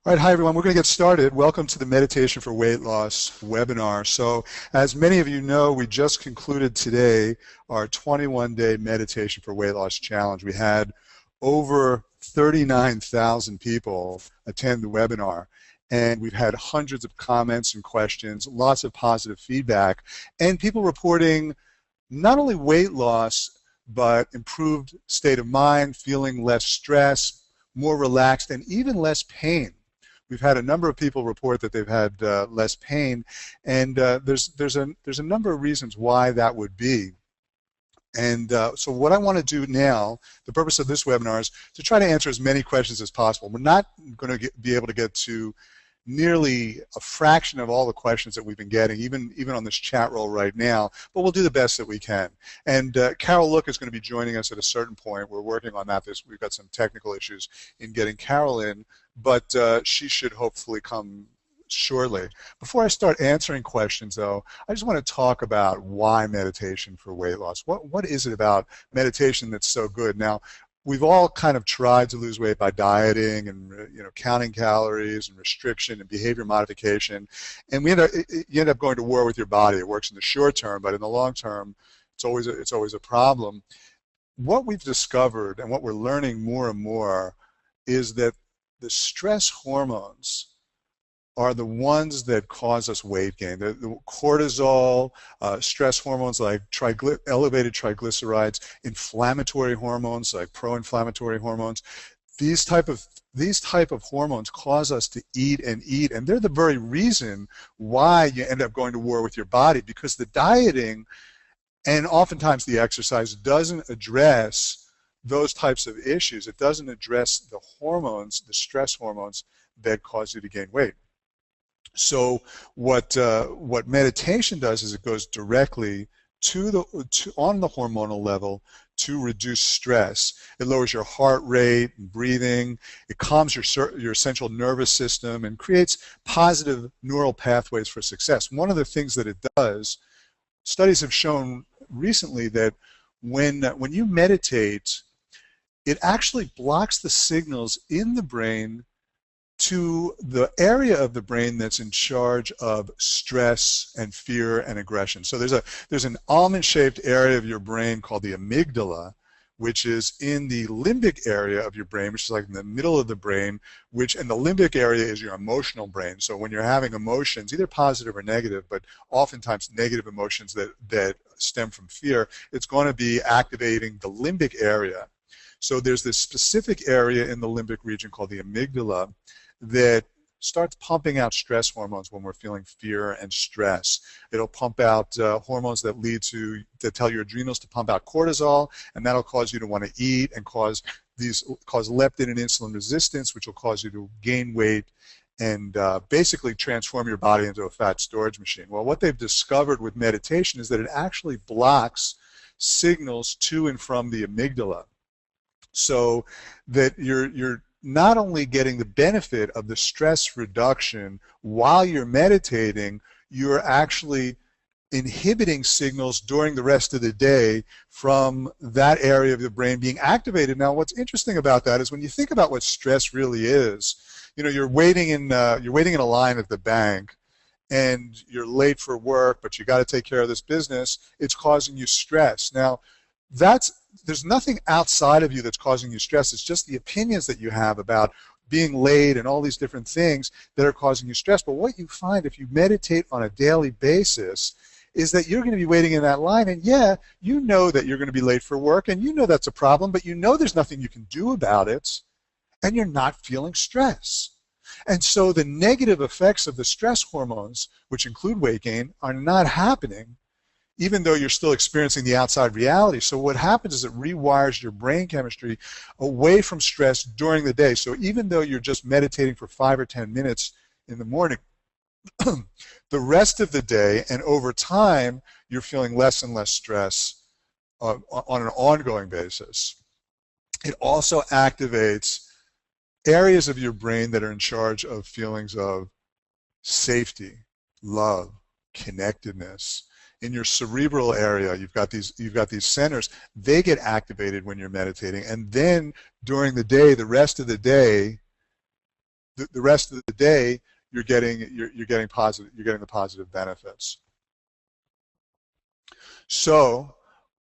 All right, hi everyone. We're going to get started. Welcome to the Meditation for Weight Loss webinar. So, as many of you know, we just concluded today our 21-day Meditation for Weight Loss challenge. We had over 39,000 people attend the webinar, and we've had hundreds of comments and questions, lots of positive feedback, and people reporting not only weight loss, but improved state of mind, feeling less stress, more relaxed, and even less pain. We've had a number of people report that they've had less pain, and there's a number of reasons why that would be. And so what I want to do now, the purpose of this webinar is to try to answer as many questions as possible. We're not going to be able to get to nearly a fraction of all the questions that we've been getting, even on this chat roll right now, but we'll do the best that we can. And Carol Look is going to be joining us at a certain point. We're working on that. We've got some technical issues in getting Carol in, but she should hopefully come shortly. Before I start answering questions, though, I just want to talk about why meditation for weight loss. What is it about meditation that's so good? Now, we've all kind of tried to lose weight by dieting and counting calories and restriction and behavior modification, and you end up going to war with your body. It works in the short term, but in the long term, it's always a problem. What we've discovered and what we're learning more and more is that the stress hormones are the ones that cause us weight gain. The cortisol, stress hormones like elevated triglycerides, inflammatory hormones like pro-inflammatory hormones. These type of hormones cause us to eat, and they're the very reason why you end up going to war with your body, because the dieting and oftentimes the exercise doesn't address those types of issues. It doesn't address the hormones, the stress hormones that cause you to gain weight. So what meditation does is it goes directly on the hormonal level to reduce stress. It lowers your heart rate and breathing. It calms your central nervous system and creates positive neural pathways for success. One of the things that it does, studies have shown recently that when you meditate, it actually blocks the signals in the brain to the area of the brain that's in charge of stress and fear and aggression. So there's an almond-shaped area of your brain called the amygdala, which is in the limbic area of your brain, which is like in the middle of the brain, and the limbic area is your emotional brain. So when you're having emotions, either positive or negative, but oftentimes negative emotions that stem from fear, it's going to be activating the limbic area. So there's this specific area in the limbic region called the amygdala that starts pumping out stress hormones when we're feeling fear and stress. It'll pump out hormones that tell your adrenals to pump out cortisol, and that'll cause you to want to eat and cause leptin and insulin resistance, which will cause you to gain weight and basically transform your body into a fat storage machine. Well, what they've discovered with meditation is that it actually blocks signals to and from the amygdala, so that you're not only getting the benefit of the stress reduction while you're meditating, you're actually inhibiting signals during the rest of the day from that area of the brain being activated. Now, what's interesting about that is when you think about what stress really is, you're waiting in a line at the bank, and you're late for work, but you got to take care of this business. It's causing you stress. Now, there's nothing outside of you that's causing you stress. It's just the opinions that you have about being late and all these different things that are causing you stress. But what you find if you meditate on a daily basis is that you're going to be waiting in that line, and yeah, you know that you're going to be late for work, and you know that's a problem, but you know there's nothing you can do about it, and you're not feeling stress. And so the negative effects of the stress hormones, which include weight gain, are not happening, even though you're still experiencing the outside reality. So what happens is it rewires your brain chemistry away from stress during the day. So even though you're just meditating for 5 or 10 minutes in the morning, the rest of the day and over time, you're feeling less and less stress on an ongoing basis. It also activates areas of your brain that are in charge of feelings of safety, love, connectedness. In your cerebral area, you've got these centers. They get activated when you're meditating, and then during the day, the rest of the day, the rest of the day you're getting the positive benefits. So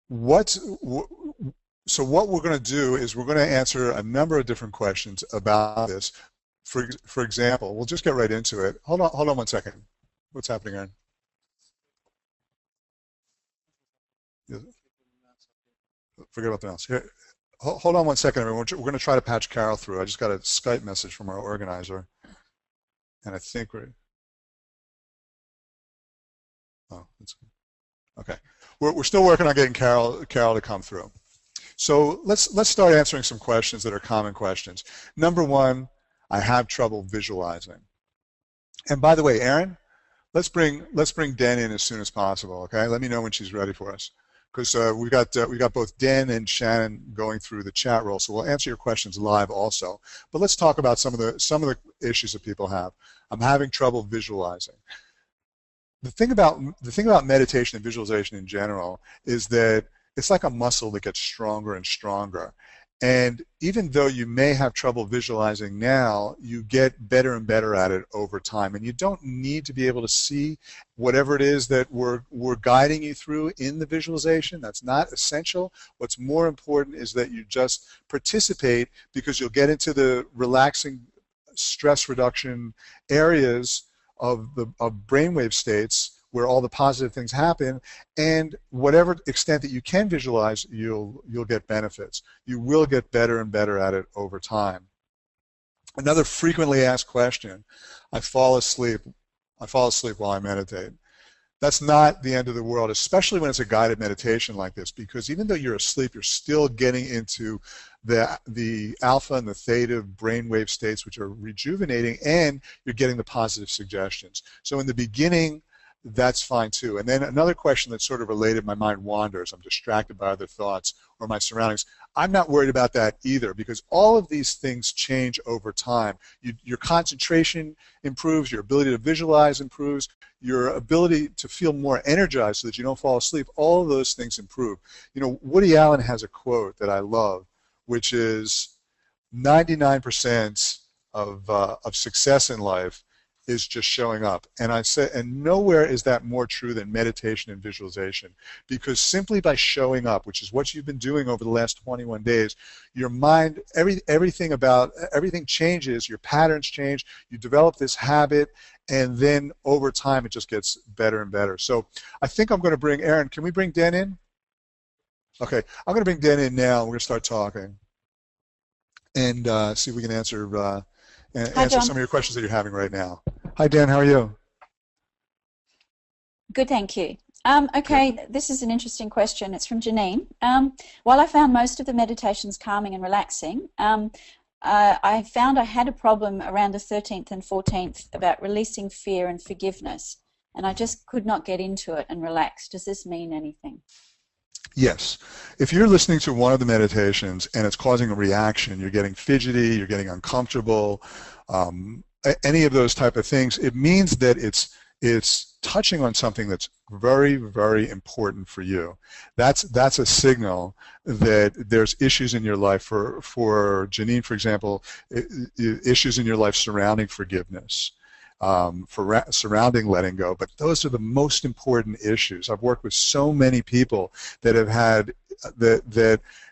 what we're going to do is we're going to answer a number of different questions about this. For example, we'll just get right into it. Hold on 1 second. What's happening, Aaron? Forget about the mouse. Here, hold on 1 second, everyone. We're going to try to patch Carol through. I just got a Skype message from our organizer, and I think we're. Oh, that's good. Okay. We're still working on getting Carol to come through. So let's start answering some questions that are common questions. Number one, I have trouble visualizing. And by the way, Aaron, let's bring Den in as soon as possible. Okay, let me know when she's ready for us, because we got both Den and Shannon going through the chat roll, so we'll answer your questions live also. But let's talk about some of the issues that people have. I'm having trouble visualizing. The thing about meditation and visualization in general is that it's like a muscle that gets stronger and stronger. And even though you may have trouble visualizing now, you get better and better at it over time. And you don't need to be able to see whatever it is that we're guiding you through in the visualization. That's not essential. What's more important is that you just participate, because you'll get into the relaxing stress reduction areas of brainwave states where all the positive things happen, and whatever extent that you can visualize, you'll get benefits. You will get better and better at it over time. Another frequently asked question: I fall asleep while I meditate. That's not the end of the world, especially when it's a guided meditation like this, because even though you're asleep, you're still getting into the alpha and the theta brainwave states, which are rejuvenating, and you're getting the positive suggestions. So in the beginning, that's fine too. And then another question that's sort of related: my mind wanders, I'm distracted by other thoughts or my surroundings. I'm not worried about that either, because all of these things change over time. Your concentration improves, your ability to visualize improves, your ability to feel more energized so that you don't fall asleep. All of those things improve. You know, Woody Allen has a quote that I love, which is 99% of success in life is just showing up. And I say, and nowhere is that more true than meditation and visualization, because simply by showing up, which is what you've been doing over the last 21 days, your mind, everything changes, your patterns change, you develop this habit, and then over time it just gets better and better. So I think I'm going to bring Aaron. Can we bring Den in? Okay, I'm going to bring Den in now. We're going to start talking and see if we can answer some of your questions that you're having right now. Hi, Dan. How are you? Good, thank you. Okay, this is an interesting question. It's from Janine. While I found most of the meditations calming and relaxing, I found I had a problem around the 13th and 14th about releasing fear and forgiveness, and I just could not get into it and relax. Does this mean anything? Yes. If you're listening to one of the meditations and it's causing a reaction, you're getting fidgety, you're getting uncomfortable, any of those type of things, it means that it's touching on something that's very, very important for you. That's a signal that there's issues in your life. For Janine, for example, issues in your life surrounding forgiveness. Surrounding letting go, but those are the most important issues. I've worked with so many people that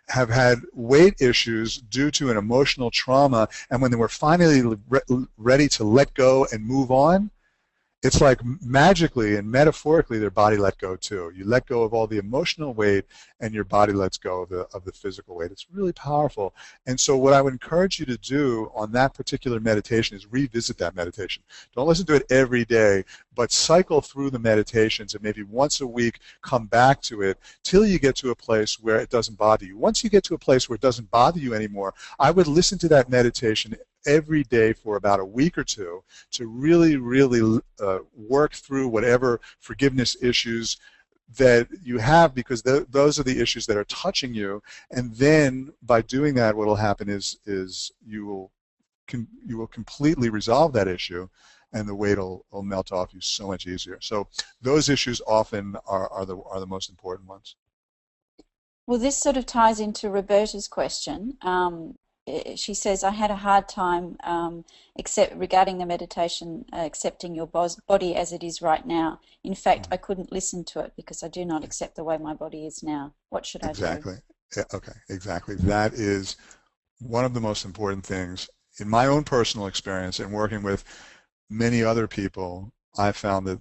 have had weight issues due to an emotional trauma, and when they were finally ready to let go and move on, it's like magically and metaphorically their body let go too. You let go of all the emotional weight and your body lets go of the physical weight. It's really powerful. And so what I would encourage you to do on that particular meditation is revisit that meditation. Don't listen to it every day, but cycle through the meditations and maybe once a week come back to it till you get to a place where it doesn't bother you. Once you get to a place where it doesn't bother you anymore, I would listen to that meditation every day for about a week or two to really, really work through whatever forgiveness issues that you have, because those are the issues that are touching you. And then by doing that, what will happen is you will completely resolve that issue, and the weight will melt off you so much easier. So those issues often are the most important ones. Well, this sort of ties into Roberta's question. she says, I had a hard time regarding the meditation, accepting your body as it is right now. In fact, I couldn't listen to it because I do not accept the way my body is now. What should I do? Exactly. Yeah, okay, exactly. That is one of the most important things. In my own personal experience and working with many other people, I found that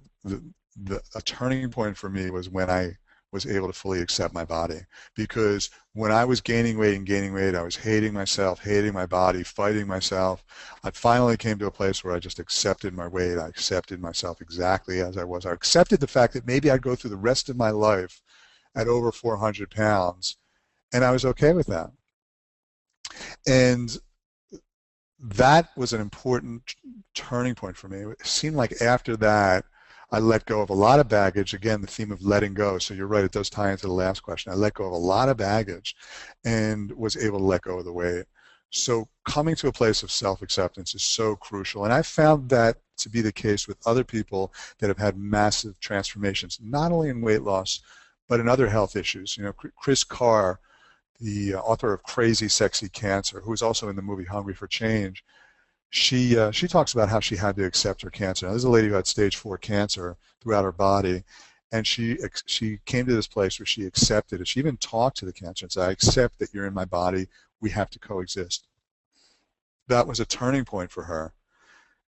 a turning point for me was when I was able to fully accept my body. Because when I was gaining weight, I was hating myself, hating my body, fighting myself. I finally came to a place where I just accepted my weight. I accepted myself exactly as I was. I accepted the fact that maybe I'd go through the rest of my life at over 400 pounds, and I was okay with that. And that was an important turning point for me. It seemed like after that, I let go of a lot of baggage. Again, the theme of letting go. So you're right, it does tie into the last question. I let go of a lot of baggage and was able to let go of the weight. So coming to a place of self-acceptance is so crucial. And I found that to be the case with other people that have had massive transformations, not only in weight loss, but in other health issues. You know, Chris Carr, the author of Crazy Sexy Cancer, who is also in the movie Hungry for Change, she talks about how she had to accept her cancer. Now, this is a lady who had stage 4 cancer throughout her body, and she came to this place where she accepted it. She even talked to the cancer and said, I accept that you're in my body. We have to coexist. That was a turning point for her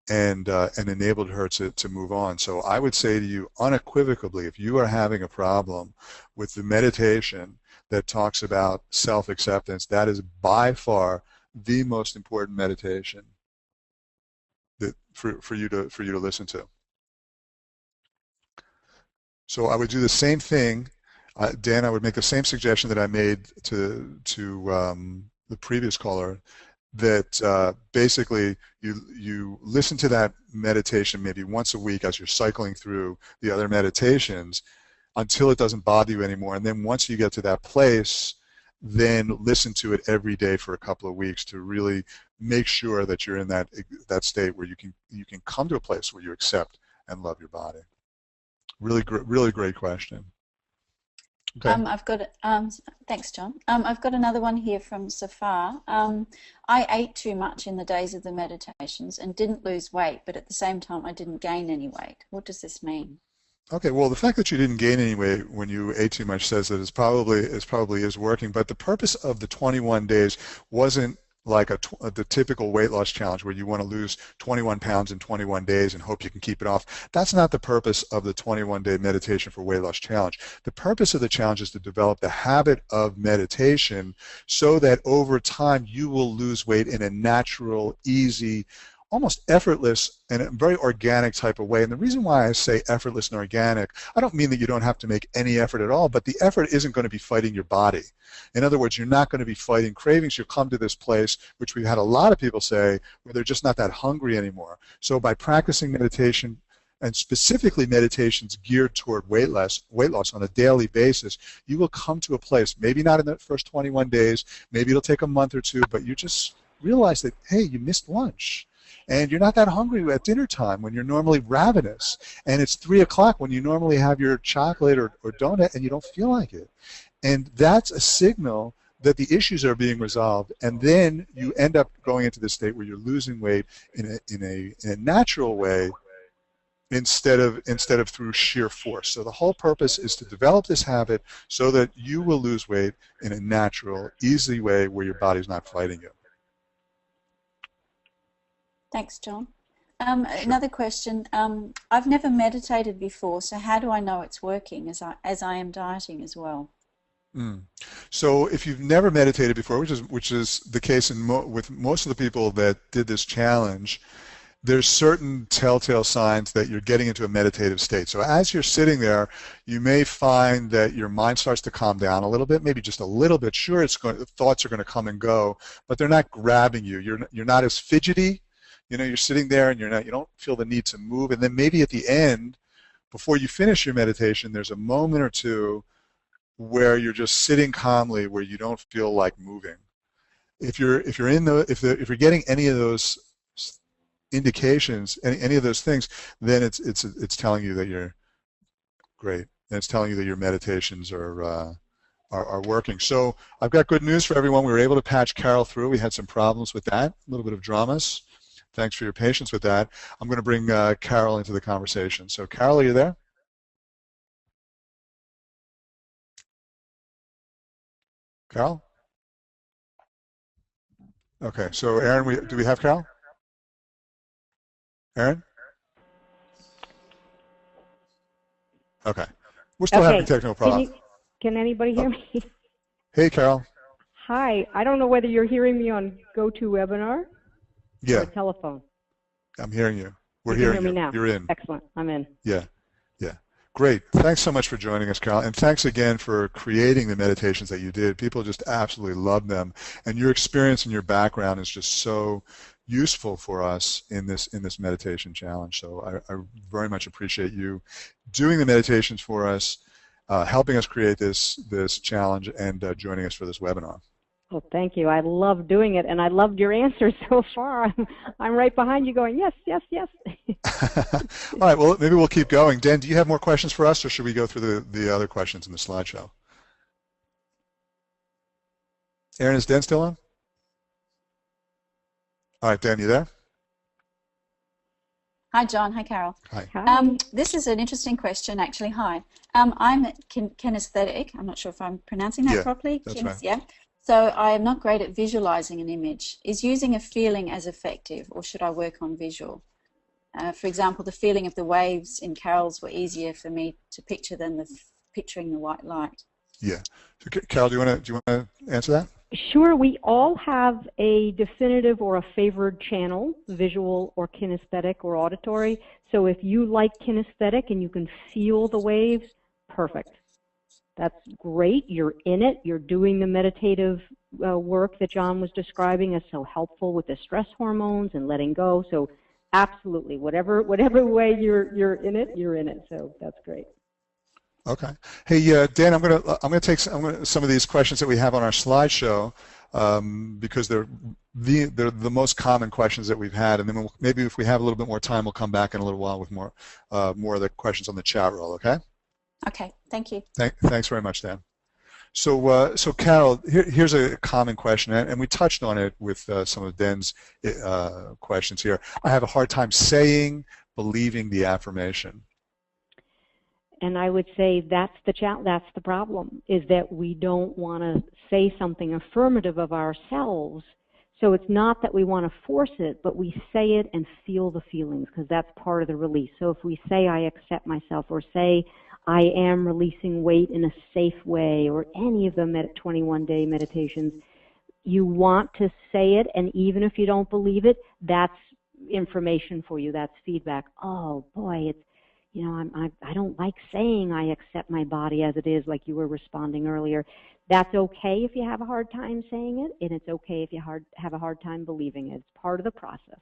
and enabled her to move on. So I would say to you unequivocally, if you are having a problem with the meditation that talks about self-acceptance, that is by far the most important meditation that for you to listen to. So I would do the same thing, Dan. I would make the same suggestion that I made to the previous caller. That basically you listen to that meditation maybe once a week as you're cycling through the other meditations until it doesn't bother you anymore. And then once you get to that place, then listen to it every day for a couple of weeks to really make sure that you're in that state where you can come to a place where you accept and love your body. Really great question. Okay. I've got thanks, John. I've got another one here from Safar. I ate too much in the days of the meditations and didn't lose weight, but at the same time I didn't gain any weight. What does this mean? Okay, well, the fact that you didn't gain any weight when you ate too much says that it probably is working. But the purpose of the 21 days wasn't like the typical weight loss challenge where you want to lose 21 pounds in 21 days and hope you can keep it off. That's not the purpose of the 21-day meditation for weight loss challenge. The purpose of the challenge is to develop the habit of meditation so that over time you will lose weight in a natural, easy, almost effortless and a very organic type of way. And the reason why I say effortless and organic, I don't mean that you don't have to make any effort at all, but the effort isn't going to be fighting your body. In other words, you're not going to be fighting cravings. You'll come to this place, which we've had a lot of people say, where they're just not that hungry anymore. So by practicing meditation, and specifically meditations geared toward weight loss on a daily basis, you will come to a place, maybe not in the first 21 days, maybe it'll take a month or two, but you just realize that, hey, you missed lunch. And you're not that hungry at dinner time when you're normally ravenous. And it's 3 o'clock when you normally have your chocolate or donut and you don't feel like it. And that's a signal that the issues are being resolved. And then you end up going into this state where you're losing weight in a natural way instead of through sheer force. So the whole purpose is to develop this habit so that you will lose weight in a natural, easy way where your body's not fighting you. Thanks, John. Another question. I've never meditated before, so how do I know it's working as I am dieting as well? So if you've never meditated before, which is the case with most of the people that did this challenge, there's certain telltale signs that you're getting into a meditative state. So as you're sitting there, you may find that your mind starts to calm down a little bit, maybe just a little bit. Sure, thoughts are going to come and go, but they're not grabbing you. You're not as fidgety. You know, you're sitting there and you don't feel the need to move. And then maybe at the end, before you finish your meditation, there's a moment or two where you're just sitting calmly, where you don't feel like moving. If you're getting any of those indications, any of those things, then it's telling you that you're great, and it's telling you that your meditations are are working. So I've got good news for everyone. We were able to patch Carol through. We had some problems with that, a little bit of dramas. Thanks for your patience with that. I'm going to bring Carol into the conversation. So Carol, are you there? Carol? Okay, so Aaron, do we have Carol? Aaron? Okay. We're still having technical problems. Can anybody hear me? Hey, Carol. Hi. I don't know whether you're hearing me on GoToWebinar or telephone. I'm hearing you. We're hearing hearing you. You. Now. You're in. Excellent. I'm in. Yeah. Great. Thanks so much for joining us, Carol. And thanks again for creating the meditations that you did. People just absolutely love them. And your experience and your background is just so useful for us in this meditation challenge. So I very much appreciate you doing the meditations for us, helping us create this challenge, and joining us for this webinar. Well, thank you. I love doing it, and I loved your answers so far. I'm right behind you going, yes, yes, yes. All right, well, maybe we'll keep going. Dan, do you have more questions for us, or should we go through the other questions in the slideshow? Aaron, is Dan still on? All right, Dan, you there? Hi, John. Hi, Carol. Hi. This is an interesting question, actually. Hi. I'm kinesthetic. I'm not sure if I'm pronouncing that properly. That's right. Yeah. So I am not great at visualizing an image. Is using a feeling as effective, or should I work on visual? For example, the feeling of the waves in Carol's were easier for me to picture than picturing the white light. Yeah. So, Carol, do you want to answer that? Sure. We all have a definitive or a favored channel, visual or kinesthetic or auditory. So if you like kinesthetic and you can feel the waves, perfect. That's great. You're in it. You're doing the meditative work that Jon was describing as so helpful with the stress hormones and letting go. So absolutely, whatever way you're in it, you're in it. So that's great. Okay. Hey, Dan, I'm gonna take some of these questions that we have on our slideshow because they're the most common questions that we've had, and then maybe if we have a little bit more time, we'll come back in a little while with more of the questions on the chat roll. Okay. Okay. Thank you. Thanks very much, Dan. So, Carol, here's a common question, and we touched on it with some of Dan's questions here. I have a hard time believing the affirmation. And I would say that's the problem, is that we don't want to say something affirmative of ourselves. So it's not that we want to force it, but we say it and feel the feelings, because that's part of the release. So if we say, I accept myself, or say, I am releasing weight in a safe way, or any of the 21-day meditations, you want to say it, and even if you don't believe it, that's information for you. That's feedback. Oh, boy, I don't like saying I accept my body as it is, like you were responding earlier. That's okay if you have a hard time saying it, and it's okay if you have a hard time believing it. It's part of the process.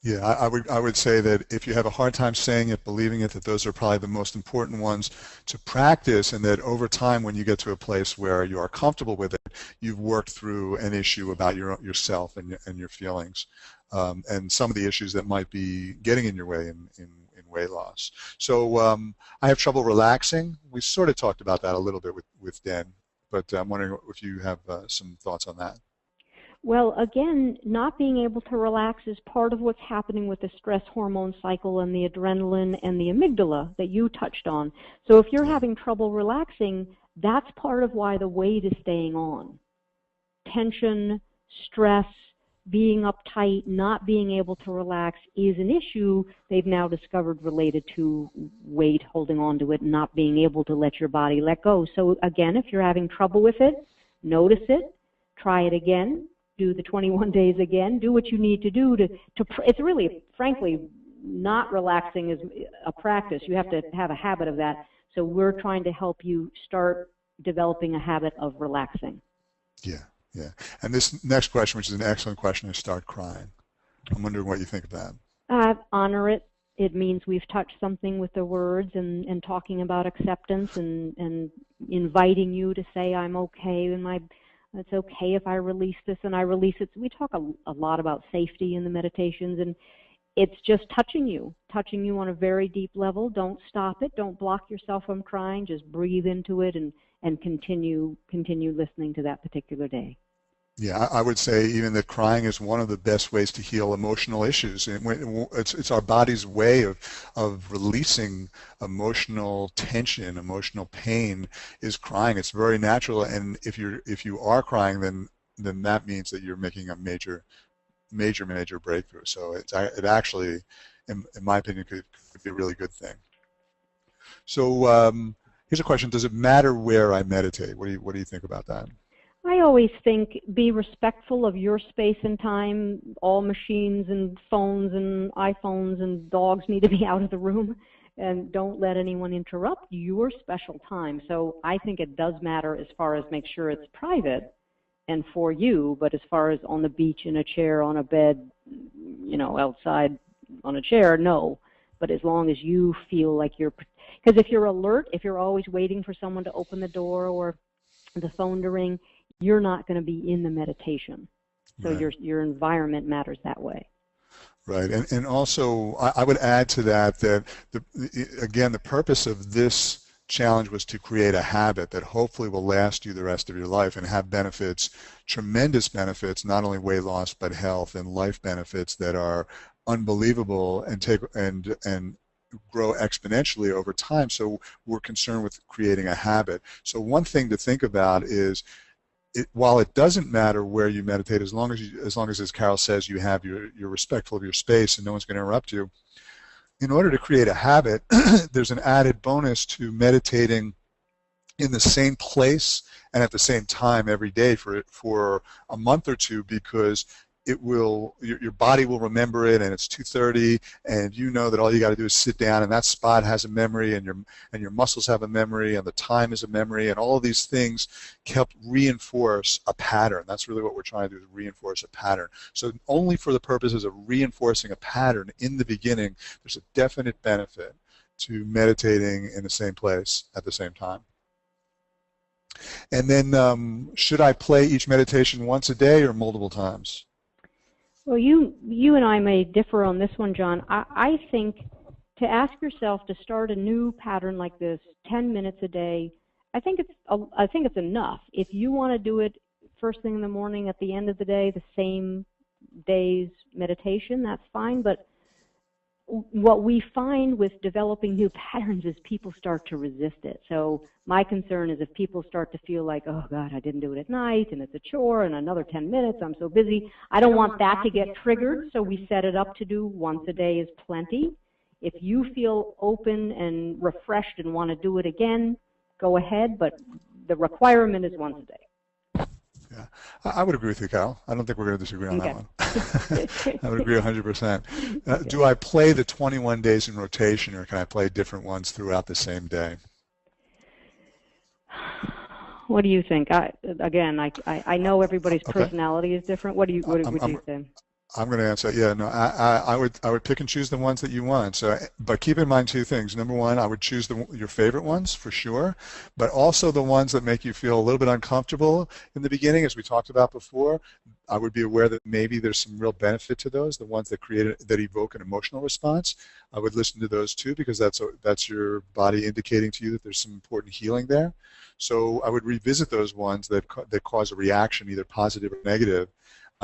Yeah, I would say that if you have a hard time saying it, believing it, that those are probably the most important ones to practice, and that over time, when you get to a place where you are comfortable with it, you've worked through an issue about yourself and your feelings, and some of the issues that might be getting in your way in weight loss. So I have trouble relaxing. We sort of talked about that a little bit with Dan, but I'm wondering if you have some thoughts on that. Well, again, not being able to relax is part of what's happening with the stress hormone cycle and the adrenaline and the amygdala that you touched on. So if you're having trouble relaxing, that's part of why the weight is staying on. Tension, stress, being uptight, not being able to relax is an issue they've now discovered related to weight, holding on to it, and not being able to let your body let go. So again, if you're having trouble with it, notice it, try it again, do the 21 days again, do what you need to do to it's really, frankly, not relaxing is a practice. You have to have a habit of that. So we're trying to help you start developing a habit of relaxing. Yeah. Yeah, and this next question, which is an excellent question, is start crying. I'm wondering what you think of that. Honor it. It means we've touched something with the words and talking about acceptance and inviting you to say, I'm okay, and it's okay if I release this and I release it. So we talk a lot about safety in the meditations, and it's just touching you on a very deep level. Don't stop it. Don't block yourself from crying. Just breathe into it and continue listening to that particular day. Yeah, I would say even that crying is one of the best ways to heal emotional issues. And it's our body's way of releasing emotional tension, emotional pain is crying. It's very natural, and if you are crying, then that means that you're making a major breakthrough. So it actually, in my opinion, could be a really good thing. So here's a question: does it matter where I meditate? What do you think about that? I always think be respectful of your space and time. All machines and phones and iPhones and dogs need to be out of the room, and don't let anyone interrupt your special time. So I think it does matter as far as make sure it's private and for you, but as far as on the beach, in a chair, on a bed, outside on a chair, no. But as long as you feel like because if you're alert, if you're always waiting for someone to open the door or the phone to ring, you're not going to be in the meditation. So right. your environment matters that way. Right, and also I would add to that again, the purpose of this challenge was to create a habit that hopefully will last you the rest of your life and have benefits, tremendous benefits, not only weight loss but health and life benefits that are unbelievable and grow exponentially over time. So we're concerned with creating a habit. So one thing to think about is, while it doesn't matter where you meditate, as long as, as Carol says, you're respectful of your space and no one's going to interrupt you, in order to create a habit, there's an added bonus to meditating in the same place and at the same time every day for a month or two, because your body will remember it, and it's 2:30, and you know that all you got to do is sit down, and that spot has a memory, and your muscles have a memory, and the time is a memory, and all of these things help reinforce a pattern. That's really what we're trying to do, is reinforce a pattern. So only for the purposes of reinforcing a pattern in the beginning, there's a definite benefit to meditating in the same place at the same time. And then should I play each meditation once a day or multiple times? Well, you and I may differ on this one, John. I think to ask yourself to start a new pattern like this, 10 minutes a day, I think it's enough. If you want to do it first thing in the morning, at the end of the day, the same day's meditation, that's fine. But what we find with developing new patterns is people start to resist it. So my concern is if people start to feel like, oh God, I didn't do it at night, and it's a chore, and another 10 minutes, I'm so busy. I don't want that to get triggered, so we set it up to do once a day is plenty. If you feel open and refreshed and want to do it again, go ahead, but the requirement is once a day. Yeah, I would agree with you, Carol. I don't think we're going to disagree on that one. I would agree 100%. Do I play the 21 days in rotation, or can I play different ones throughout the same day? What do you think? I know everybody's personality is different. What would you say? I'm going to answer. Yeah, no, I would pick and choose the ones that you want. So, but keep in mind two things. Number one, I would choose your favorite ones for sure, but also the ones that make you feel a little bit uncomfortable in the beginning, as we talked about before. I would be aware that maybe there's some real benefit to those. The ones that evoke an emotional response, I would listen to those too, because that's your body indicating to you that there's some important healing there. So I would revisit those ones that cause a reaction, either positive or negative,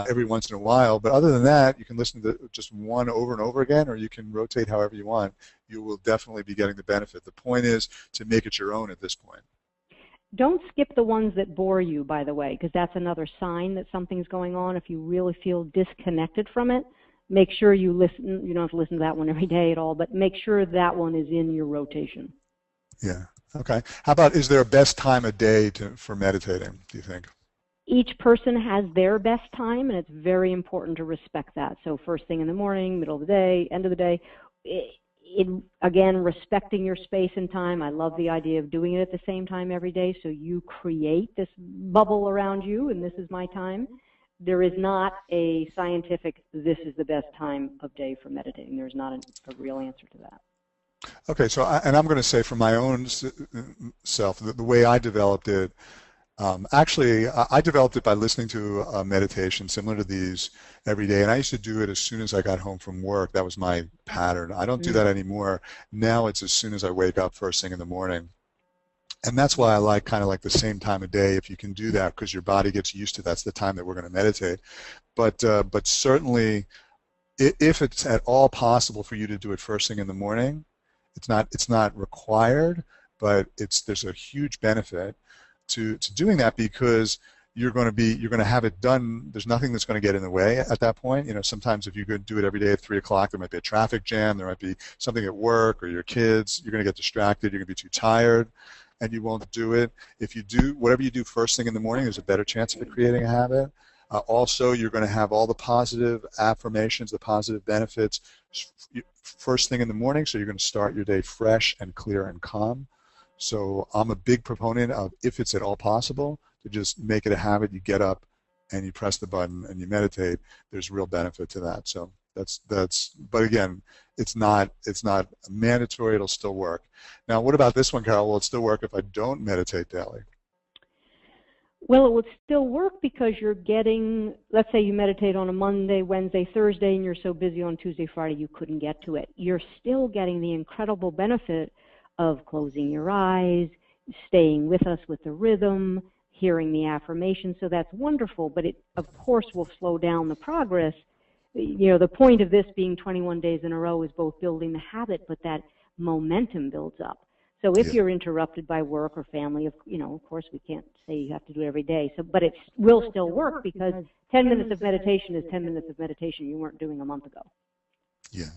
every once in a while. But other than that, you can listen to just one over and over again, or you can rotate however you want. You will definitely be getting the benefit. The point is to make it your own at this point. Don't skip the ones that bore you, by the way, because that's another sign that something's going on. If you really feel disconnected from it, make sure you listen. You don't have to listen to that one every day at all, but make sure that one is in your rotation. Yeah. Okay. How about, is there a best time of day for meditating, do you think? Each person has their best time, and it's very important to respect that. So first thing in the morning, middle of the day, end of the day. Again, respecting your space and time. I love the idea of doing it at the same time every day, so you create this bubble around you, and this is my time. There is not a scientific, this is the best time of day for meditating. There's not a real answer to that. Okay, so I'm going to say for my own self, the way I developed it, Actually, I developed it by listening to a meditation similar to these every day, and I used to do it as soon as I got home from work. That was my pattern. I don't do that anymore. Now it's as soon as I wake up first thing in the morning. And that's why I like kind of like the same time of day if you can do that, because your body gets used to that's the time that we're going to meditate. But certainly, if it's at all possible for you to do it first thing in the morning, it's not required, but there's a huge benefit to doing that, because you're going to have it done. There's nothing that's going to get in the way at that point. You know, sometimes if you could do it every day at 3 o'clock, there might be a traffic jam, there might be something at work or your kids. You're going to get distracted. You're going to be too tired, and you won't do it. If you do whatever you do first thing in the morning, there's a better chance of it creating a habit. Also, you're going to have all the positive affirmations, the positive benefits first thing in the morning, so you're going to start your day fresh and clear and calm. So I'm a big proponent of, if it's at all possible, to just make it a habit. You get up and you press the button and you meditate. There's real benefit to that. So but again, it's not mandatory. It'll still work. Now, what about this one, Carol? Will it still work if I don't meditate daily? Well, it would still work because you're getting, let's say you meditate on a Monday, Wednesday, Thursday, and you're so busy on Tuesday, Friday you couldn't get to it. You're still getting the incredible benefit of closing your eyes, staying with us with the rhythm, hearing the affirmation. So that's wonderful, but it, of course, will slow down the progress. You know, the point of this being 21 days in a row is both building the habit, but that momentum builds up. So if you're interrupted by work or family, of course we can't say you have to do it every day. So, but it will still work, because 10 minutes of meditation is 10 minutes of meditation you weren't doing a month ago. Yeah.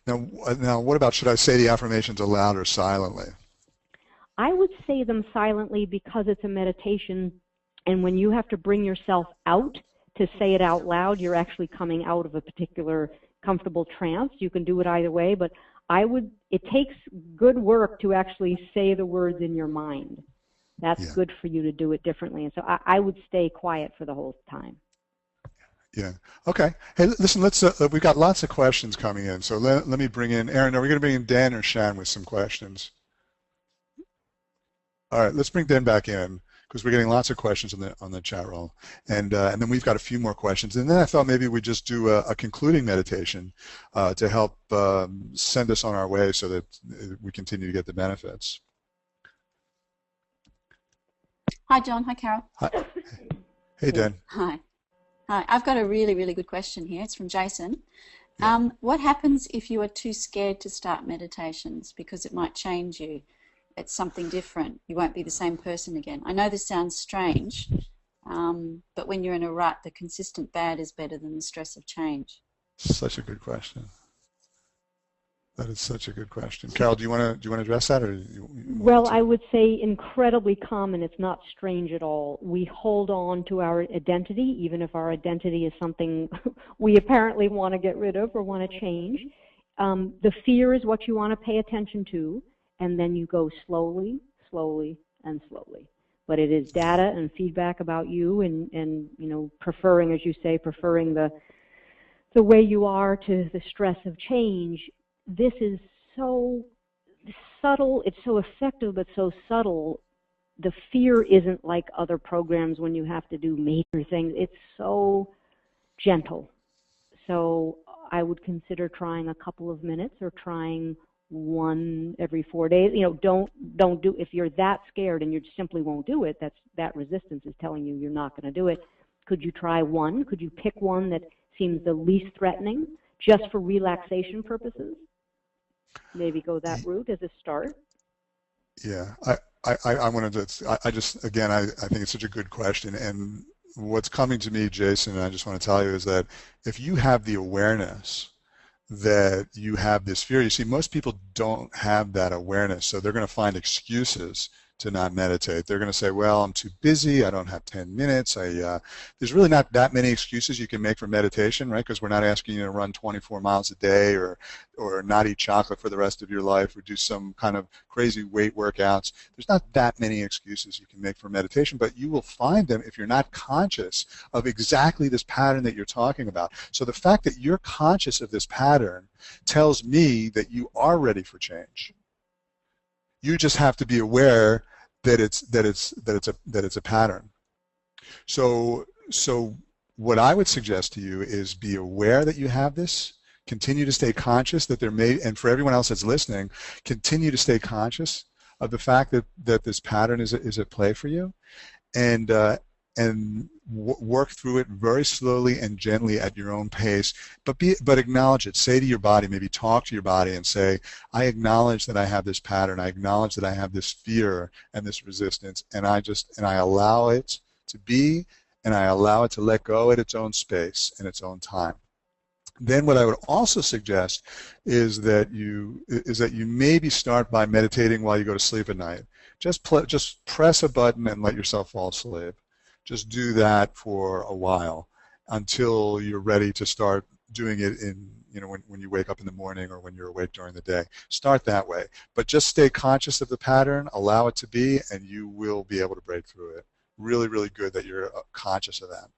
Now, what about, should I say the affirmations aloud or silently? I would say them silently, because it's a meditation, and when you have to bring yourself out to say it out loud, you're actually coming out of a particular comfortable trance. You can do it either way, but it takes good work to actually say the words in your mind. That's good for you to do it differently. And so I would stay quiet for the whole time. Yeah. Okay. Hey, listen, we've got lots of questions coming in. So let me bring in, Aaron, are we going to bring in Dan or Shan with some questions? All right, let's bring Dan back in, because we're getting lots of questions on the chat roll. And then we've got a few more questions. And then I thought maybe we'd just do a concluding meditation to help send us on our way so that we continue to get the benefits. Hi, John. Hi, Carol. Hi. Hey, Dan. Hi. Hi. I've got a really, really good question here. It's from Jason. Yeah. What happens if you are too scared to start meditations because it might change you? It's something different. You won't be the same person again. I know this sounds strange, but when you're in a rut, the consistent bad is better than the stress of change. Such a good question. That is such a good question. Carol, do you want to address that, or Well, I would say incredibly common. It's not strange at all. We hold on to our identity, even if our identity is something we apparently want to get rid of or want to change. The fear is what you want to pay attention to, and then you go slowly, slowly, and slowly. But it is data and feedback about you, and preferring, as you say, preferring the way you are to the stress of change. This is so subtle, it's so effective, but so subtle. The fear isn't like other programs when you have to do major things. It's so gentle. So I would consider trying a couple of minutes, or trying one every 4 days. Don't do, if you're that scared and you simply won't do it, that resistance is telling you you're not going to do it. Could you try one? Could you pick one that seems the least threatening, just for relaxation purposes? Maybe go that route as a start. Yeah, I wanted to. I just, again, I think it's such a good question, and what's coming to me, Jason, and I just want to tell you, is that if you have the awareness that you have this fear, you see, most people don't have that awareness, so they're going to find excuses to not meditate. They're going to say, well, I'm too busy, I don't have 10 minutes. There's really not that many excuses you can make for meditation, right? Because we're not asking you to run 24 miles a day, or not eat chocolate for the rest of your life, or do some kind of crazy weight workouts. There's not that many excuses you can make for meditation, but you will find them if you're not conscious of exactly this pattern that you're talking about. So the fact that you're conscious of this pattern tells me that you are ready for change. You just have to be aware it's a pattern. So what I would suggest to you is be aware that you have this. Continue to stay conscious that there may, and for everyone else that's listening, continue to stay conscious of the fact that this pattern is at play for you, and work through it very slowly and gently at your own pace, but acknowledge it. Say to your body, maybe talk to your body and say, I acknowledge that I have this pattern. I acknowledge that I have this fear and this resistance, and I allow it to be, and I allow it to let go at its own space and its own time. Then what I would also suggest is that you maybe start by meditating while you go to sleep at night. Just press a button and let yourself fall asleep. Just do that for a while until you're ready to start doing it when you wake up in the morning or when you're awake during the day. Start that way. But just stay conscious of the pattern, allow it to be, and you will be able to break through it. Really, really good that you're conscious of that.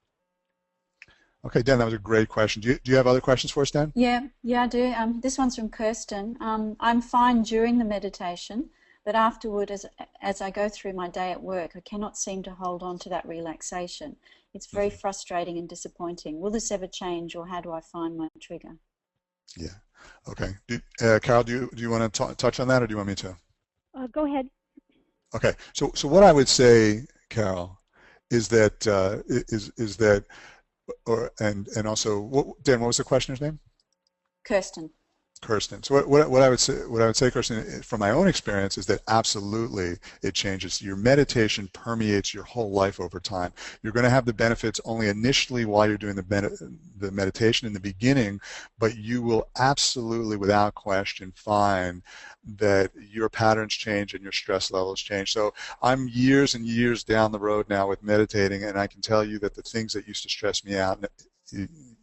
Okay, Dan, that was a great question. Do you have other questions for us, Dan? Yeah, I do. This one's from Kirsten. I'm fine during the meditation, but afterward, as I go through my day at work, I cannot seem to hold on to that relaxation. It's very frustrating and disappointing. Will this ever change, or how do I find my trigger? Yeah. Okay. Carol, do you want to touch on that, or do you want me to? Go ahead. Okay. So what I would say, Carol, is that and also, Dan, what was the questioner's name? Kirsten. So what I would say, Kirsten, from my own experience, is that absolutely it changes. Your meditation permeates your whole life over time. You're going to have the benefits only initially while you're doing the meditation in the beginning, but you will absolutely, without question, find that your patterns change and your stress levels change. So I'm years and years down the road now with meditating, and I can tell you that the things that used to stress me out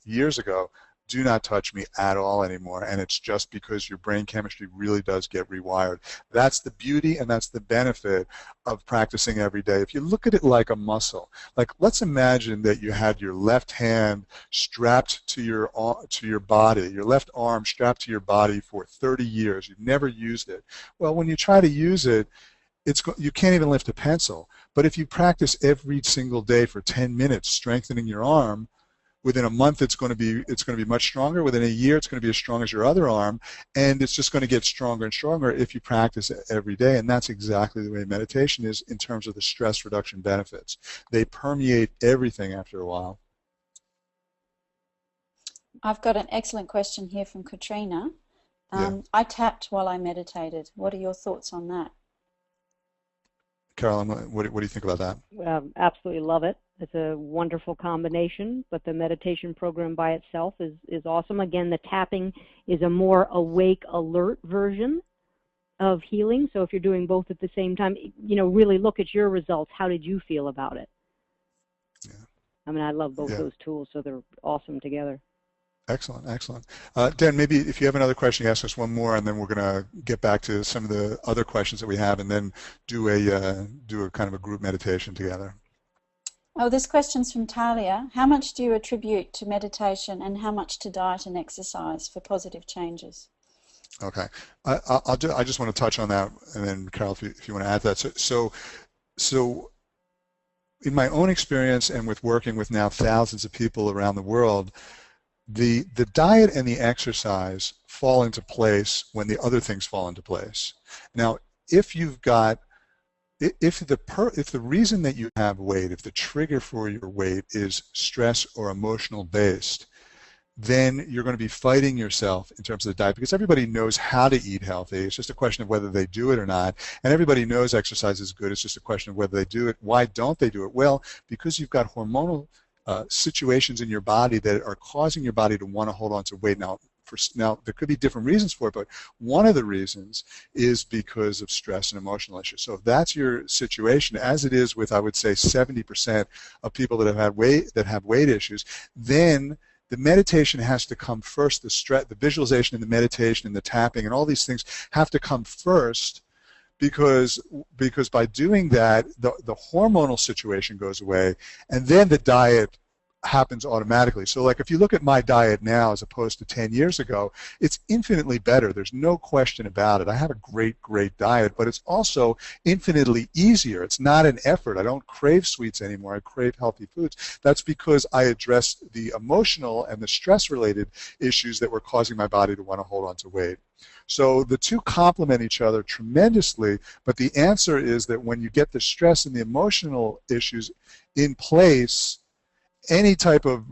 years ago do not touch me at all anymore, and it's just because your brain chemistry really does get rewired. That's the beauty and that's the benefit of practicing every day. If you look at it like a muscle, like let's imagine that you had your left hand strapped to your body, your left arm strapped to your body for 30 years. You've never used it. Well, when you try to use it, you can't even lift a pencil. But if you practice every single day for 10 minutes strengthening your arm, within a month, it's going to be much stronger. Within a year, it's going to be as strong as your other arm, and it's just going to get stronger and stronger if you practice it every day. And that's exactly the way meditation is in terms of the stress reduction benefits. They permeate everything after a while. I've got an excellent question here from Katrina. Yeah. I tapped while I meditated. What are your thoughts on that? Carolyn, what do you think about that? Absolutely love it. It's a wonderful combination, but the meditation program by itself is awesome. Again, the tapping is a more awake, alert version of healing. So if you're doing both at the same time, really look at your results. How did you feel about it? Yeah. I mean, I love both those tools, so they're awesome together. Excellent, excellent. Dan, maybe if you have another question, ask us one more, and then we're going to get back to some of the other questions that we have, and then do a kind of a group meditation together. Oh, this question's from Talia. How much do you attribute to meditation, and how much to diet and exercise for positive changes? Okay, I just want to touch on that, and then Carol, if you want to add that. So in my own experience, and with working with now thousands of people around the world, the diet and the exercise fall into place when the other things fall into place. Now, if the reason that you have weight, if the trigger for your weight is stress or emotional based, then you're going to be fighting yourself in terms of the diet, because everybody knows how to eat healthy. It's just a question of whether they do it or not. And everybody knows exercise is good. It's just a question of whether they do it. Why don't they do it? Well, because you've got hormonal situations in your body that are causing your body to want to hold on to weight. Now, there could be different reasons for it, but one of the reasons is because of stress and emotional issues. So if that's your situation, as it is with, I would say, 70% of people that have weight issues, then the meditation has to come first. The visualization and the meditation and the tapping and all these things have to come first, because by doing that, the hormonal situation goes away, and then the diet happens automatically. So like if you look at my diet now as opposed to 10 years ago, it's infinitely better. There's no question about it. I have a great, great diet, but it's also infinitely easier. It's not an effort. I don't crave sweets anymore. I crave healthy foods. That's because I addressed the emotional and the stress-related issues that were causing my body to want to hold on to weight. So the two complement each other tremendously, but the answer is that when you get the stress and the emotional issues in place, any type of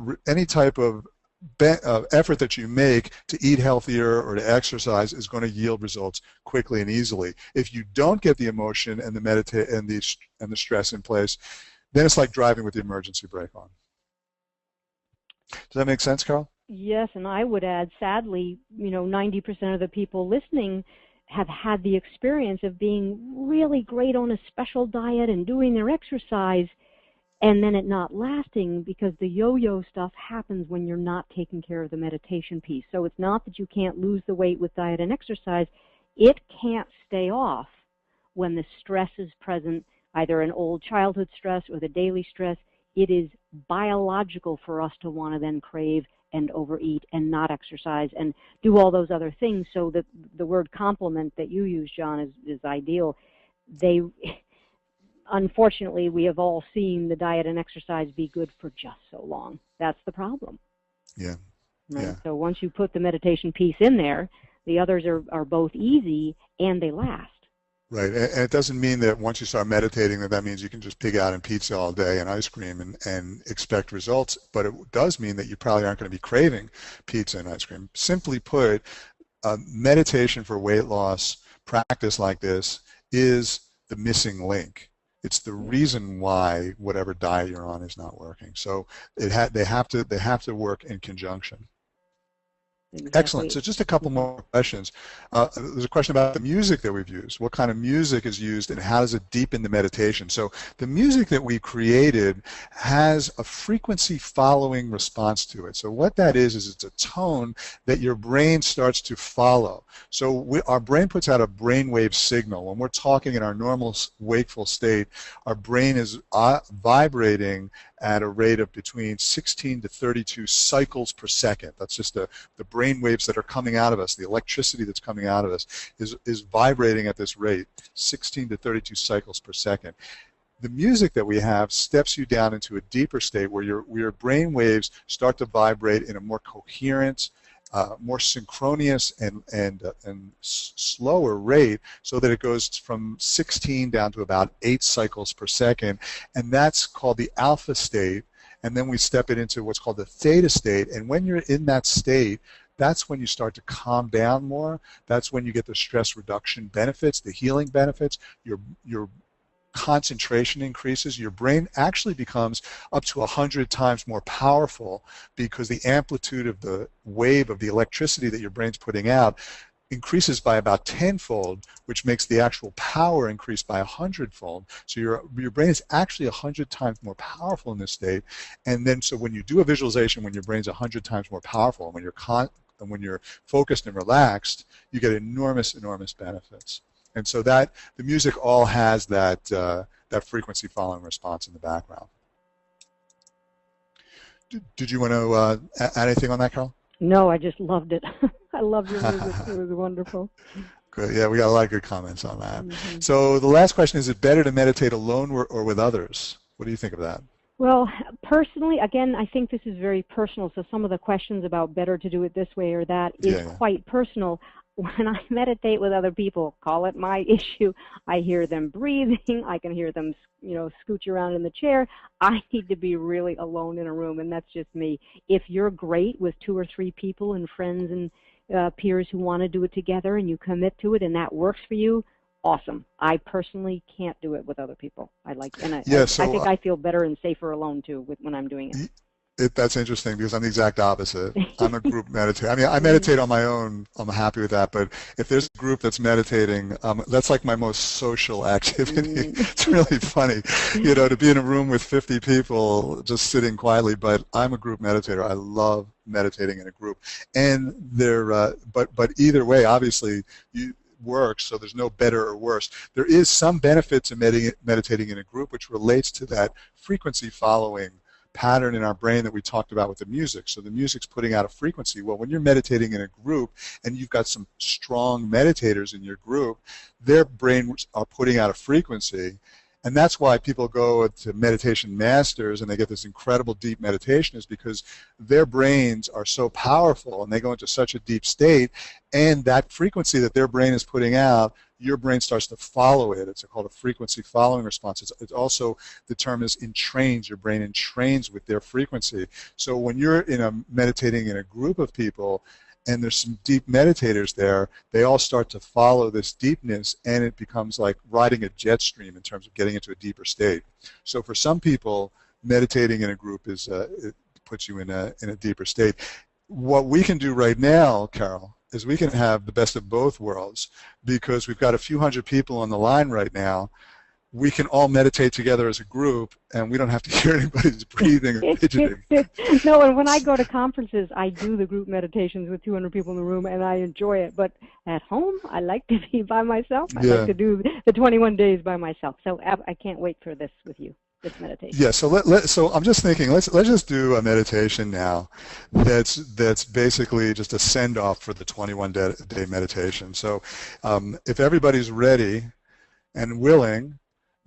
effort that you make to eat healthier or to exercise is going to yield results quickly and easily. If you don't get the emotion and the stress in place, then it's like driving with the emergency brake on. Does that make sense, Carol? Yes, and I would add, sadly, 90% of the people listening have had the experience of being really great on a special diet and doing their exercise, and then it not lasting, because the yo-yo stuff happens when you're not taking care of the meditation piece. So it's not that you can't lose the weight with diet and exercise. It can't stay off when the stress is present, either an old childhood stress or the daily stress. It is biological for us to want to then crave and overeat and not exercise and do all those other things. So that the word complement that you use, John, is ideal. Unfortunately, we have all seen the diet and exercise be good for just so long. That's the problem. Yeah. Right? Yeah. So once you put the meditation piece in there, the others are both easy and they last. Right, and it doesn't mean that once you start meditating that means you can just pig out and pizza all day and ice cream and expect results, but it does mean that you probably aren't going to be craving pizza and ice cream. Simply put, meditation for weight loss practice like this is the missing link. It's the reason why whatever diet you're on is not working. So they have to work in conjunction. Exactly. Excellent. So just a couple more questions. There's a question about the music that we've used. What kind of music is used and how does it deepen the meditation? So the music that we created has a frequency following response to it. So what that is it's a tone that your brain starts to follow. So our brain puts out a brainwave signal. When we're talking in our normal wakeful state, our brain is vibrating at a rate of between 16 to 32 cycles per second. That's just the brain waves that are coming out of us, the electricity that's coming out of us is vibrating at this rate, 16 to 32 cycles per second. The music that we have steps you down into a deeper state where your brain waves start to vibrate in a more coherent, more synchronous and slower rate, so that it goes from 16 down to about 8 cycles per second, and that's called the alpha state. And then we step it into what's called the theta state, and when you're in that state, that's when you start to calm down more. That's when you get the stress reduction benefits, the healing benefits. Your concentration increases. Your brain actually becomes up to 100 times more powerful because the amplitude of the wave of the electricity that your brain's putting out increases by about 10-fold, which makes the actual power increase by 100-fold. So your brain is actually 100 times more powerful in this state. And then so when you do a visualization, when your brain's 100 times more powerful, and when you're focused and relaxed, you get enormous, enormous benefits. And so that the music all has that that frequency following response in the background. Did you want to add anything on that, Carol? No, I just loved it. I loved your music. It was wonderful. Good. Yeah, we got a lot of good comments on that. Mm-hmm. So the last question is it better to meditate alone or with others? What do you think of that? Well, personally, again, I think this is very personal. So some of the questions about better to do it this way or that is quite personal. When I meditate with other people, call it my issue, I hear them breathing, I can hear them, scooch around in the chair. I need to be really alone in a room, and that's just me. If you're great with 2 or 3 people and friends and peers who want to do it together and you commit to it and that works for you, awesome. I personally can't do it with other people. I think I feel better and safer alone too when I'm doing it. That's interesting because I'm the exact opposite. I'm a group meditator. I mean, I meditate on my own. I'm happy with that. But if there's a group that's meditating, that's like my most social activity. It's really funny, to be in a room with 50 people just sitting quietly. But I'm a group meditator. I love meditating in a group. And but either way, obviously, works, so there's no better or worse. There is some benefit to meditating in a group, which relates to that frequency following pattern in our brain that we talked about with the music. So the music's putting out a frequency. Well, when you're meditating in a group and you've got some strong meditators in your group, their brains are putting out a frequency. And that's why people go to meditation masters and they get this incredible deep meditation, is because their brains are so powerful and they go into such a deep state, and that frequency that their brain is putting out, your brain starts to follow it. It's called a frequency following response. It's also, the term is entrains. Your brain entrains with their frequency. So when you're meditating in a group of people, and there's some deep meditators there, they all start to follow this deepness, and it becomes like riding a jet stream in terms of getting into a deeper state. So for some people, meditating in a group is it puts you in a deeper state. What we can do right now, Carol, is we can have the best of both worlds, because we've got a few hundred people on the line right now. We can all meditate together as a group, and we don't have to hear anybody's breathing or fidgeting. No, and when I go to conferences, I do the group meditations with 200 people in the room, and I enjoy it. But at home, I like to be by myself. I like to do the 21 days by myself. So I can't wait for this with you, this meditation. Yeah. So so I'm just thinking, let's just do a meditation now. That's basically just a send off for the 21-day meditation. So if everybody's ready and willing,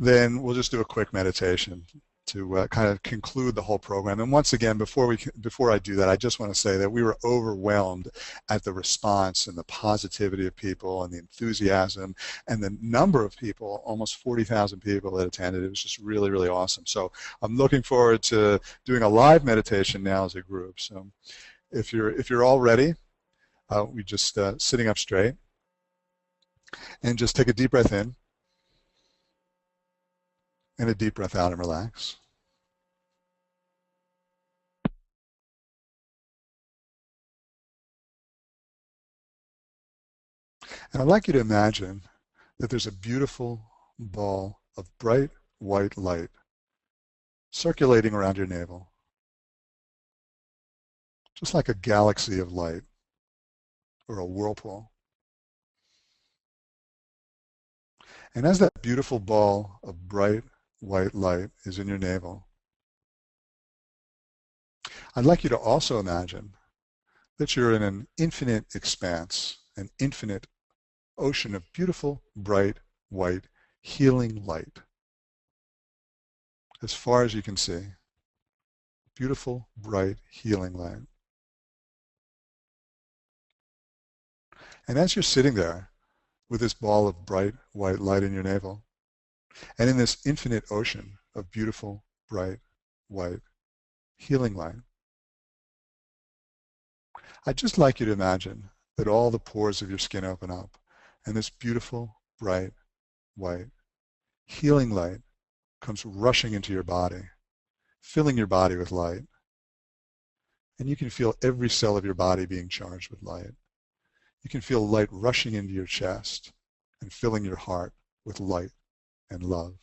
then we'll just do a quick meditation to kind of conclude the whole program. And once again, before I do that, I just want to say that we were overwhelmed at the response and the positivity of people and the enthusiasm and the number of people, almost 40,000 people that attended. It was just really, really awesome. So I'm looking forward to doing a live meditation now as a group. So if you're all ready, we just sitting up straight, and just take a deep breath in and a deep breath out and relax. And I'd like you to imagine that there's a beautiful ball of bright white light circulating around your navel, just like a galaxy of light or a whirlpool. And as that beautiful ball of bright white light is in your navel, I'd like you to also imagine that you're in an infinite expanse, an infinite ocean of beautiful, bright, white, healing light. As far as you can see, beautiful, bright, healing light. And as you're sitting there with this ball of bright, white light in your navel, and in this infinite ocean of beautiful, bright, white, healing light, I'd just like you to imagine that all the pores of your skin open up, and this beautiful, bright, white, healing light comes rushing into your body, filling your body with light. And you can feel every cell of your body being charged with light. You can feel light rushing into your chest and filling your heart with light and love.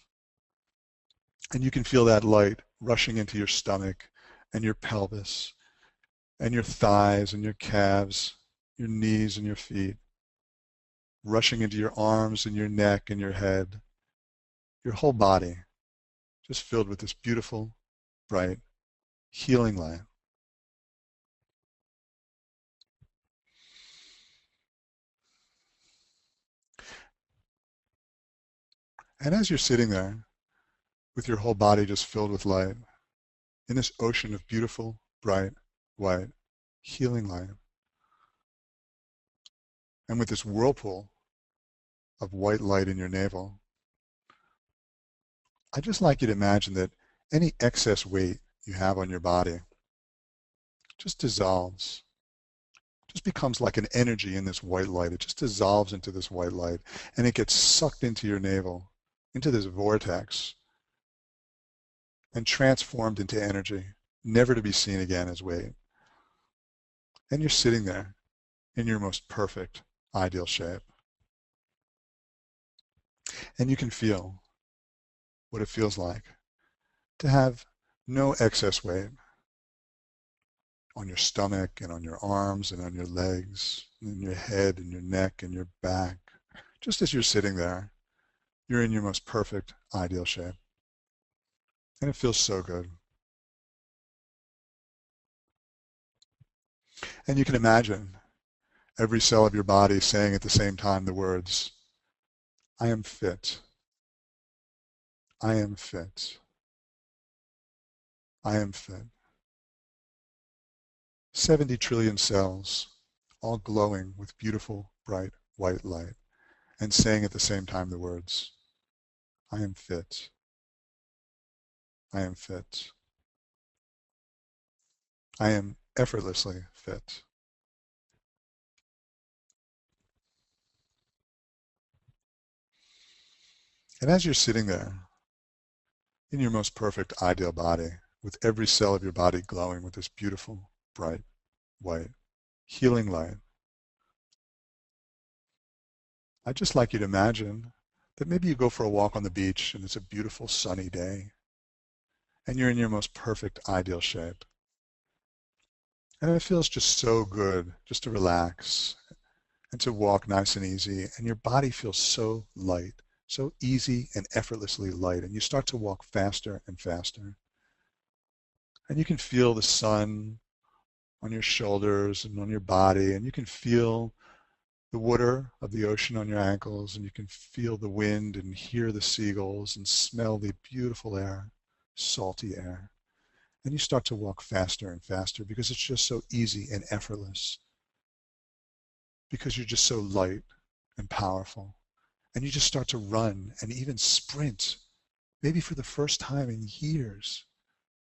And you can feel that light rushing into your stomach and your pelvis and your thighs and your calves, your knees and your feet, rushing into your arms and your neck and your head, your whole body just filled with this beautiful, bright, healing light. And as you're sitting there with your whole body just filled with light, in this ocean of beautiful, bright, white, healing light, and with this whirlpool of white light in your navel, I'd just like you to imagine that any excess weight you have on your body just dissolves, just becomes like an energy in this white light. It just dissolves into this white light, and it gets sucked into your navel, into this vortex, and transformed into energy, never to be seen again as weight. And you're sitting there in your most perfect, ideal shape. And you can feel what it feels like to have no excess weight on your stomach and on your arms and on your legs and in your head and your neck and your back. Just as you're sitting there, you're in your most perfect, ideal shape. And it feels so good. And you can imagine every cell of your body saying at the same time the words, I am fit, I am fit, I am fit. 70 trillion cells, all glowing with beautiful, bright, white light, and saying at the same time the words, I am fit, I am fit, I am effortlessly fit. And as you're sitting there in your most perfect ideal body, with every cell of your body glowing with this beautiful, bright, white, healing light, I'd just like you to imagine that maybe you go for a walk on the beach and it's a beautiful sunny day and you're in your most perfect ideal shape. And it feels just so good just to relax and to walk nice and easy, and your body feels so light, so easy and effortlessly light, and you start to walk faster and faster. And you can feel the sun on your shoulders and on your body, and you can feel the water of the ocean on your ankles, and you can feel the wind and hear the seagulls and smell the beautiful air, salty air. And you start to walk faster and faster because it's just so easy and effortless, because you're just so light and powerful. And you just start to run and even sprint, maybe for the first time in years,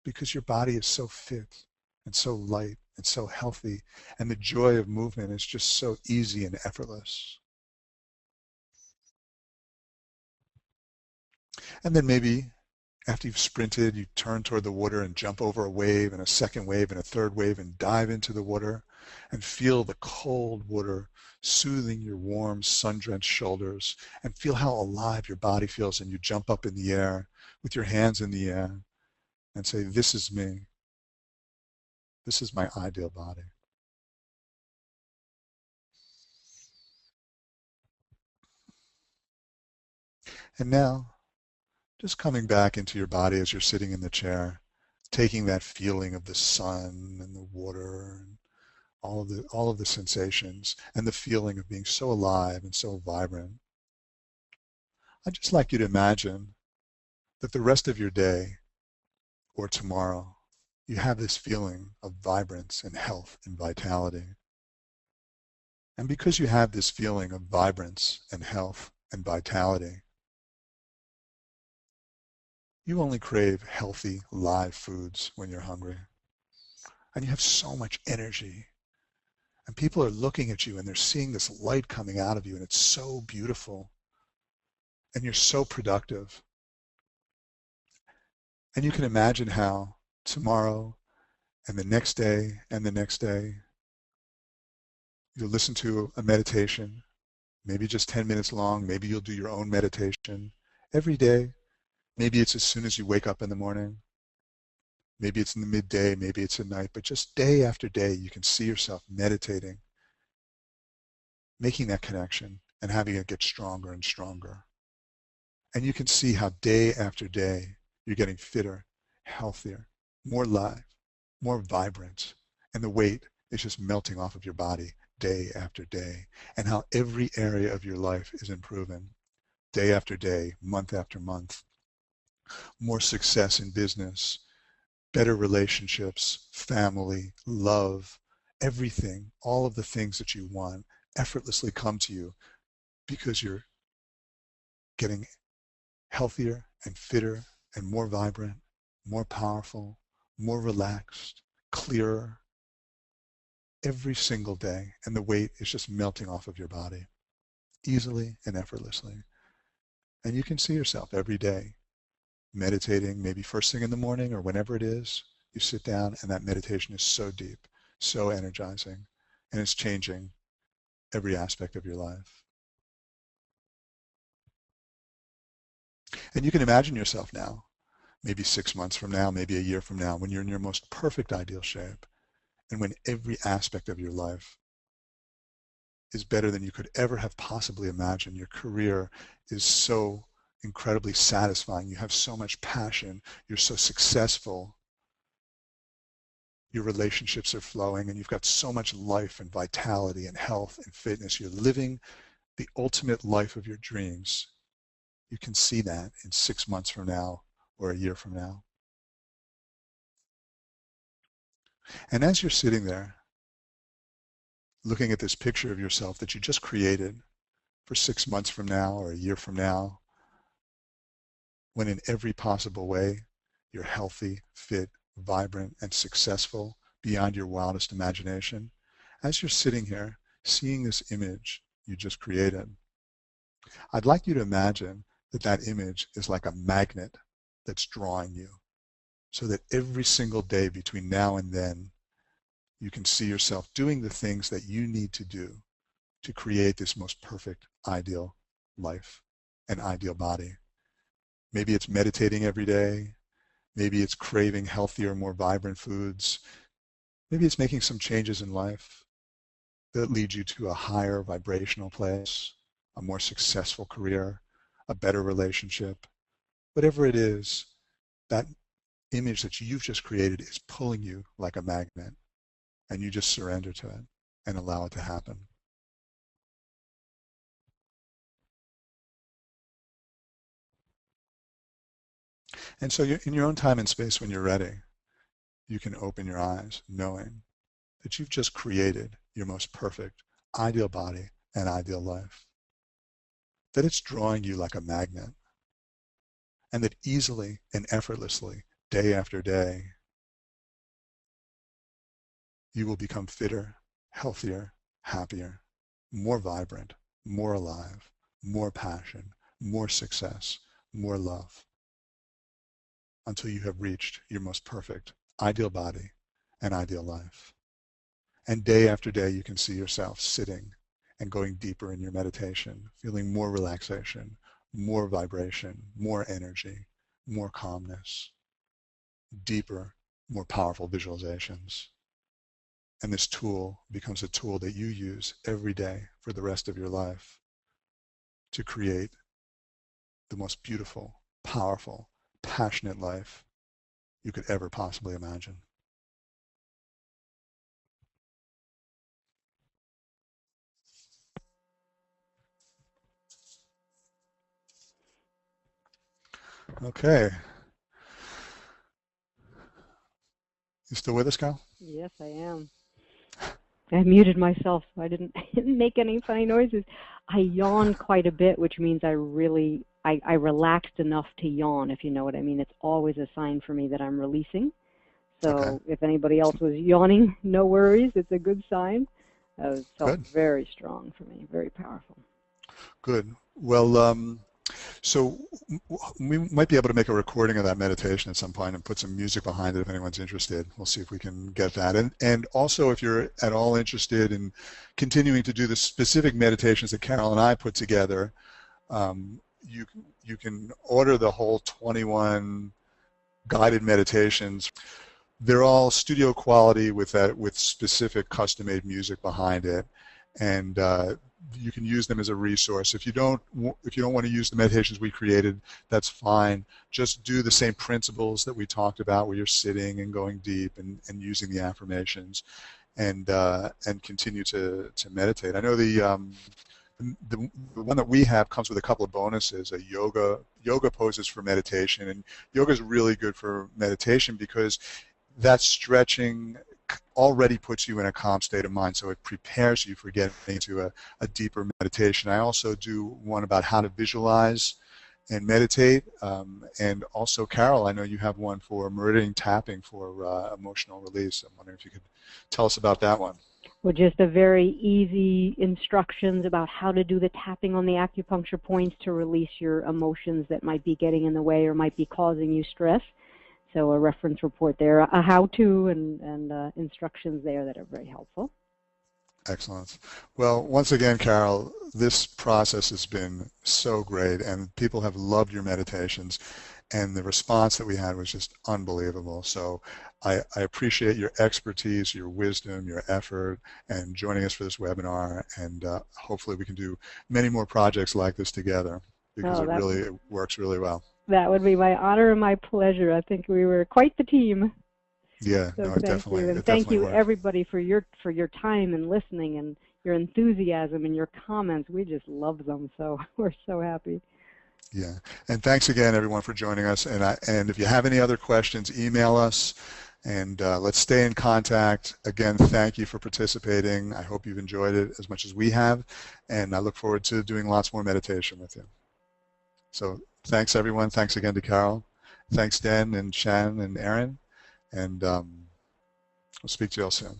because your body is so fit and so light and so healthy, and the joy of movement is just so easy and effortless. And then maybe after you've sprinted, you turn toward the water and jump over a wave and a second wave and a third wave and dive into the water and feel the cold water soothing your warm, sun-drenched shoulders, and feel how alive your body feels, and you jump up in the air with your hands in the air and say, this is me. This is my ideal body. And now, just coming back into your body as you're sitting in the chair, taking that feeling of the sun and the water and all of the sensations and the feeling of being so alive and so vibrant. I'd just like you to imagine that the rest of your day or tomorrow, you have this feeling of vibrance and health and vitality. And because you have this feeling of vibrance and health and vitality, you only crave healthy, live foods when you're hungry. And you have so much energy. And people are looking at you and they're seeing this light coming out of you, and it's so beautiful. And you're so productive. And you can imagine how tomorrow and the next day and the next day, you'll listen to a meditation, maybe just 10 minutes long, maybe you'll do your own meditation every day. Maybe it's as soon as you wake up in the morning. Maybe it's in the midday, maybe it's at night, but just day after day, you can see yourself meditating, making that connection and having it get stronger and stronger. And you can see how day after day, you're getting fitter, healthier, more live, more vibrant, and the weight is just melting off of your body day after day, and how every area of your life is improving day after day, month after month. More success in business, better relationships, family, love, everything, all of the things that you want effortlessly come to you because you're getting healthier and fitter and more vibrant, more powerful, more relaxed, clearer every single day, and the weight is just melting off of your body easily and effortlessly. And you can see yourself every day meditating, maybe first thing in the morning or whenever it is, you sit down and that meditation is so deep, so energizing, and it's changing every aspect of your life. And you can imagine yourself now, maybe 6 months from now, maybe a year from now, when you're in your most perfect ideal shape, and when every aspect of your life is better than you could ever have possibly imagined. Your career is so incredibly satisfying. You have so much passion. You're so successful. Your relationships are flowing, and you've got so much life and vitality and health and fitness. You're living the ultimate life of your dreams. You can see that in 6 months from now or a year from now. And as you're sitting there, looking at this picture of yourself that you just created for 6 months from now or a year from now, when in every possible way you're healthy, fit, vibrant, and successful beyond your wildest imagination, as you're sitting here seeing this image you just created, I'd like you to imagine that that image is like a magnet that's drawing you, so that every single day between now and then you can see yourself doing the things that you need to do to create this most perfect, ideal life and ideal body. Maybe it's meditating every day. Maybe it's craving healthier, more vibrant foods. Maybe it's making some changes in life that lead you to a higher vibrational place, a more successful career, a better relationship. Whatever it is, that image that you've just created is pulling you like a magnet, and you just surrender to it and allow it to happen. And so in your own time and space, when you're ready, you can open your eyes knowing that you've just created your most perfect, ideal body and ideal life. That it's drawing you like a magnet, and that easily and effortlessly, day after day, you will become fitter, healthier, happier, more vibrant, more alive, more passion, more success, more love, until you have reached your most perfect, ideal body and ideal life. And day after day, you can see yourself sitting and going deeper in your meditation, feeling more relaxation, more vibration, more energy, more calmness, deeper, more powerful visualizations. And this tool becomes a tool that you use every day for the rest of your life to create the most beautiful, powerful, passionate life you could ever possibly imagine. Okay. You still with us, Cal? Yes, I am. I muted myself so I didn't make any funny noises. I yawned quite a bit, which means I relaxed enough to yawn, if you know what I mean. It's always a sign for me that I'm releasing. So Okay. if anybody else was yawning, no worries. It's a good sign. It felt very strong for me, very powerful. Good. Well, so we might be able to make a recording of that meditation at some point and put some music behind it if anyone's interested. We'll see if we can get that. And also, if you're at all interested in continuing to do the specific meditations that Carol and I put together, you can order the whole 21 guided meditations. They're all studio quality with specific custom-made music behind it, and you can use them as a resource. If you don't want to use the meditations we created, that's fine. Just do the same principles that we talked about, where you're sitting and going deep and using the affirmations, and continue to meditate. I know the one that we have comes with a couple of bonuses, a yoga poses for meditation, and yoga is really good for meditation because that stretching already puts you in a calm state of mind, so it prepares you for getting into a deeper meditation. I also do one about how to visualize and meditate, and also, Carol, I know you have one for meridian tapping for emotional release. I'm wondering if you could tell us about that one. Well, just a very easy instructions about how to do the tapping on the acupuncture points to release your emotions that might be getting in the way or might be causing you stress. So a reference report there, a how-to and instructions there that are very helpful. Excellent. Well, once again, Carol, this process has been so great, and people have loved your meditations, and the response that we had was just unbelievable. So I appreciate your expertise, your wisdom, your effort, and joining us for this webinar, and hopefully we can do many more projects like this together, because it works really well. That would be my honor and my pleasure. I think we were quite the team. Yeah, So no, thank you, and it thank definitely you works. everybody for your time and listening and your enthusiasm and your comments. We just love them, so we're so happy. Yeah, and thanks again, everyone, for joining us. And if you have any other questions, email us, and let's stay in contact. Again, thank you for participating. I hope you've enjoyed it as much as we have, and I look forward to doing lots more meditation with you. So thanks, everyone. Thanks again to Carol. Thanks, Dan and Shan and Aaron, and we'll speak to you all soon.